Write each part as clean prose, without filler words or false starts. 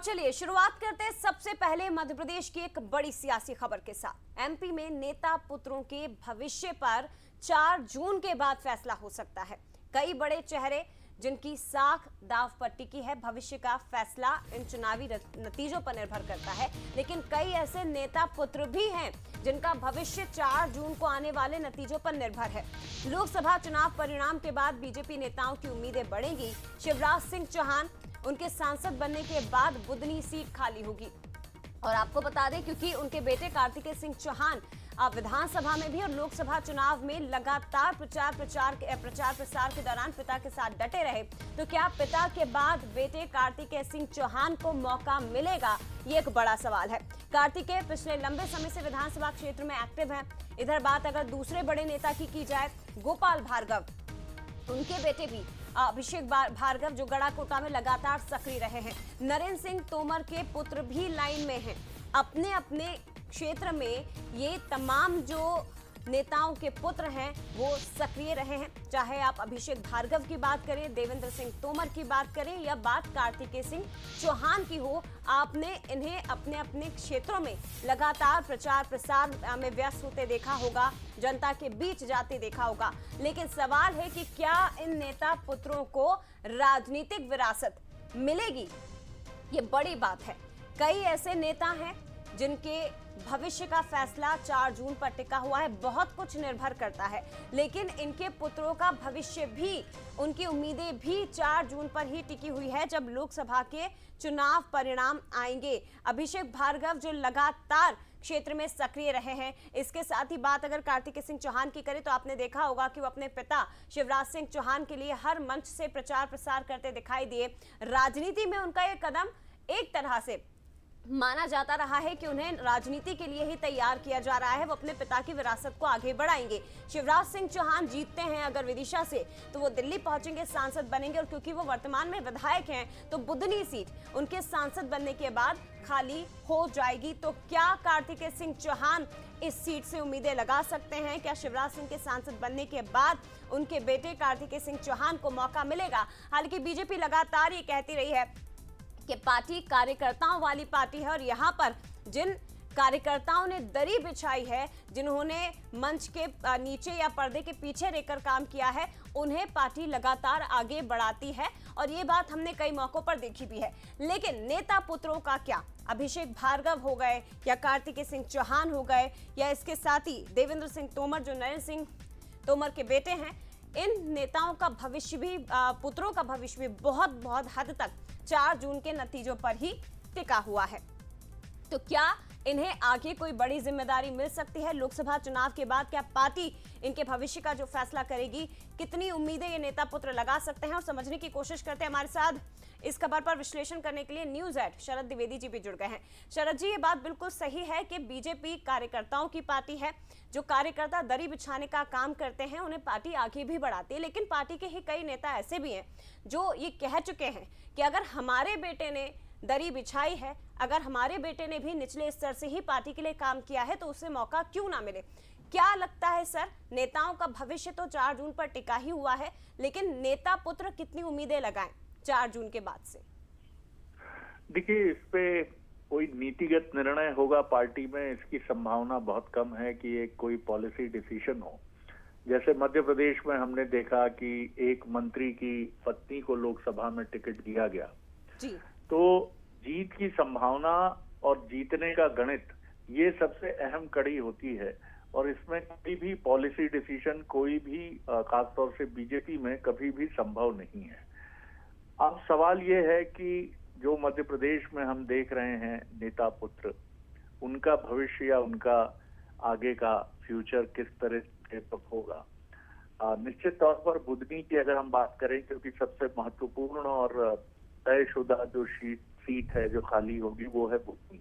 चलिए शुरुआत करते हैं सबसे पहले मध्य प्रदेश की एक बड़ी सियासी खबर के साथ। एमपी में नेता पुत्रों के भविष्य पर 4 जून के बाद फैसला हो सकता है। कई बड़े चेहरे जिनकी साख दांव पर टिकी है, भविष्य का फैसला इन चुनावी नतीजों पर निर्भर करता है। लेकिन कई ऐसे नेता पुत्र भी हैं जिनका भविष्य 4 जून को आने वाले नतीजों पर निर्भर है। लोकसभा चुनाव परिणाम के बाद बीजेपी नेताओं की उम्मीदें बढ़ेंगी। शिवराज सिंह चौहान उनके सांसद बनने के बाद बुदनी सीट खाली होगी। और आपको बता दें, क्योंकि उनके बेटे कार्तिकेय सिंह चौहान विधानसभा में भी और लोकसभा चुनाव में लगातार प्रचार प्रसार के दौरान पिता के साथ डटे रहे, तो क्या पिता के बाद बेटे कार्तिकेय सिंह चौहान को मौका मिलेगा, ये एक बड़ा सवाल है। कार्तिकेय पिछले लंबे समय से विधानसभा क्षेत्र में एक्टिव हैं। इधर बात अगर दूसरे बड़े नेता की जाए, गोपाल भार्गव, उनके बेटे भी अभिषेक भार्गव जो गढ़ाकोटा में लगातार सक्रिय रहे हैं। नरेंद्र सिंह तोमर के पुत्र भी लाइन में हैं। अपने अपने क्षेत्र में ये तमाम जो नेताओं के पुत्र हैं वो सक्रिय रहे हैं। चाहे आप अभिषेक भार्गव की बात करें, देवेंद्र सिंह तोमर की बात करें या बात कार्तिकेय सिंह चौहान की हो, आपने इन्हें अपने अपने क्षेत्रों में लगातार प्रचार प्रसार में व्यस्त होते देखा होगा, जनता के बीच जाते देखा होगा। लेकिन सवाल है कि क्या इन नेता पुत्रों को राजनीतिक विरासत मिलेगी? ये बड़ी बात है। कई ऐसे नेता हैं जिनके भविष्य का फैसला 4 जून पर टिका हुआ है। बहुत कुछ निर्भर करता है, लेकिन इनके पुत्रों का भविष्य भी, उनकी उम्मीदें भी 4 जून पर ही टिकी हुई है, जब लोकसभा के चुनाव परिणाम आएंगे। अभिषेक भार्गव जो लगातार क्षेत्र में सक्रिय रहे हैं। इसके साथ ही बात अगर कार्तिकेय सिंह चौहान की करें, तो आपने देखा होगा कि वो अपने पिता शिवराज सिंह चौहान के लिए हर मंच से प्रचार प्रसार करते दिखाई दिए। राजनीति में उनका ये कदम एक तरह से माना जाता रहा है कि उन्हें राजनीति के लिए ही तैयार किया जा रहा है। वो अपने पिता की विरासत को आगे बढ़ाएंगे। शिवराज सिंह चौहान जीतते हैं अगर विदिशा से, तो वो दिल्ली पहुंचेंगे, सांसद बनेंगे। और क्योंकि वो वर्तमान में विधायक हैं, तो बुदनी सीट उनके सांसद बनने के बाद खाली हो जाएगी। तो क्या कार्तिकेय सिंह चौहान इस सीट से उम्मीदें लगा सकते हैं? क्या शिवराज सिंह के सांसद बनने के बाद उनके बेटे कार्तिकेय सिंह चौहान को मौका मिलेगा? हालांकि बीजेपी लगातार ये कहती रही है कि पार्टी कार्यकर्ताओं वाली पार्टी है, और यहाँ पर जिन कार्यकर्ताओं ने दरी बिछाई है, जिन्होंने मंच के नीचे या पर्दे के पीछे रहकर काम किया है, उन्हें पार्टी लगातार आगे बढ़ाती है। और ये बात हमने कई मौकों पर देखी भी है। लेकिन नेता पुत्रों का क्या? अभिषेक भार्गव हो गए या कार्तिकेय सिंह चौहान हो गए, या इसके साथ ही देवेंद्र सिंह तोमर जो नरेंद्र सिंह तोमर के बेटे हैं, इन नेताओं का भविष्य भी, पुत्रों का भविष्य भी बहुत हद तक 4 जून के नतीजों पर ही टिका हुआ है। तो क्या इन्हें आगे कोई बड़ी जिम्मेदारी मिल सकती है लोकसभा चुनाव के बाद? क्या पार्टी इनके भविष्य का जो फैसला करेगी? कितनी उम्मीदें ये नेता पुत्र लगा सकते हैं? और समझने की कोशिश करते हैं। हमारे साथ इस खबर पर विश्लेषण करने के लिए न्यूज़ एड शरद द्विवेदी जी भी जुड़ गए हैं। शरद जी, ये बात बिल्कुल सही है कि बीजेपी कार्यकर्ताओं की पार्टी है। जो कार्यकर्ता दरी बिछाने का काम करते हैं, उन्हें पार्टी आगे भी बढ़ाती है। लेकिन पार्टी के ही कई नेता ऐसे भी हैं जो ये कह चुके हैं कि अगर हमारे बेटे ने दरी बिछाई है, अगर हमारे बेटे ने भी निचले स्तर से ही पार्टी के लिए काम किया है, तो उसे मौका क्यों ना मिले? क्या लगता है सर, नेताओं का भविष्य तो 4 जून पर टिका ही हुआ है, लेकिन नेता पुत्र कितनी उम्मीदें लगाएं 4 जून के बाद से? देखिए, इस पे कोई नीतिगत निर्णय होगा पार्टी में, इसकी संभावना बहुत कम है कि एक कोई पॉलिसी डिसीजन हो। जैसे मध्य प्रदेश में हमने देखा कि एक मंत्री की पत्नी को लोकसभा में टिकट दिया गया जी। तो जीत की संभावना और जीतने का गणित, ये सबसे अहम कड़ी होती है। और इसमें कभी भी पॉलिसी डिसीजन, कोई भी खासतौर से बीजेपी में कभी भी संभव नहीं है। अब सवाल ये है कि जो मध्य प्रदेश में हम देख रहे हैं नेता पुत्र, उनका भविष्य या उनका आगे का फ्यूचर किस तरह से होगा। निश्चित तौर पर बुदनी की अगर हम बात करें, क्योंकि सबसे महत्वपूर्ण और तयशुदा जो सीट है जो खाली होगी वो है बुदनी।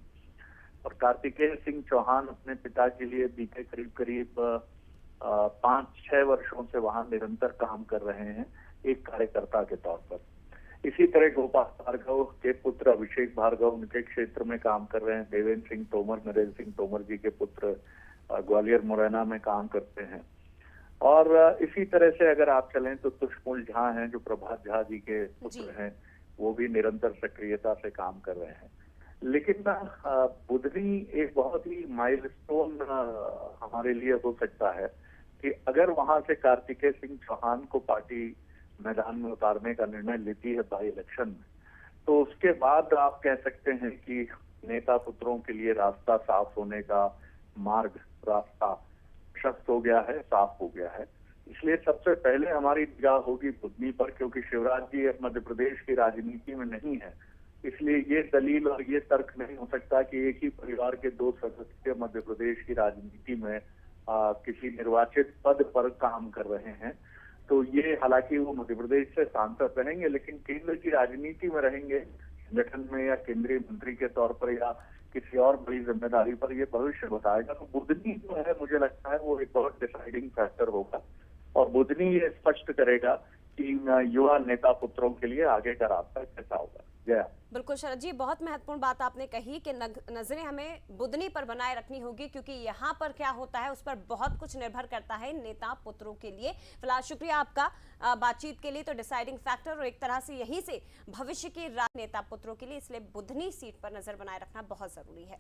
और कार्तिकेय सिंह चौहान अपने पिता के लिए बीते करीब 5-6 वर्षों से वहां निरंतर काम कर रहे हैं एक कार्यकर्ता के तौर पर। इसी तरह गोपाल भार्गव के पुत्र अभिषेक भार्गव उनके क्षेत्र में काम कर रहे हैं। देवेंद्र सिंह तोमर, नरेंद्र सिंह तोमर जी के पुत्र ग्वालियर मुरैना में काम करते हैं। और इसी तरह से अगर आप चलें तो तुष्मुल झा हैं जो प्रभात झा जी के पुत्र हैं, वो भी निरंतर सक्रियता से काम कर रहे हैं। लेकिन बुधनी एक बहुत ही माइलस्टोन हमारे लिए हो सकता है कि अगर वहां से कार्तिकेय सिंह चौहान को पार्टी मैदान में उतारने का निर्णय लेती है बाई इलेक्शन में, तो उसके बाद आप कह सकते हैं कि नेता पुत्रों के लिए रास्ता साफ होने का मार्ग, रास्ता शक्त हो गया है, साफ हो गया है। इसलिए सबसे पहले हमारी निगाह होगी बुधनी पर, क्योंकि शिवराज जी अब मध्य प्रदेश की राजनीति में नहीं है। इसलिए ये दलील और ये तर्क नहीं हो सकता कि एक ही परिवार के दो सदस्य मध्य प्रदेश की राजनीति में किसी निर्वाचित पद पर काम कर रहे हैं। तो ये, हालांकि वो मध्य प्रदेश से सांसद रहेंगे, लेकिन केंद्र की राजनीति में रहेंगे, संगठन में या केंद्रीय मंत्री के तौर पर या किसी और बड़ी जिम्मेदारी पर, ये भविष्य बताएगा। तो बुधनी जो है, मुझे लगता है वो एक बहुत डिसाइडिंग फैक्टर होगा और बुधनी ये स्पष्ट करेगा कि युवा नेता पुत्रों के लिए आगे का रास्ता कैसा होगा। जया। बिल्कुल शरद जी, बहुत महत्वपूर्ण बात आपने कही कि नजरें हमें बुधनी पर बनाए रखनी होगी, क्योंकि यहाँ पर क्या होता है उस पर बहुत कुछ निर्भर करता है नेता पुत्रों के लिए। फिलहाल शुक्रिया आपका बातचीत के लिए। तो डिसाइडिंग फैक्टर और एक तरह से यहीं से भविष्य की नेता पुत्रों के लिए, इसलिए बुधनी सीट पर नजर बनाए रखना बहुत जरूरी है।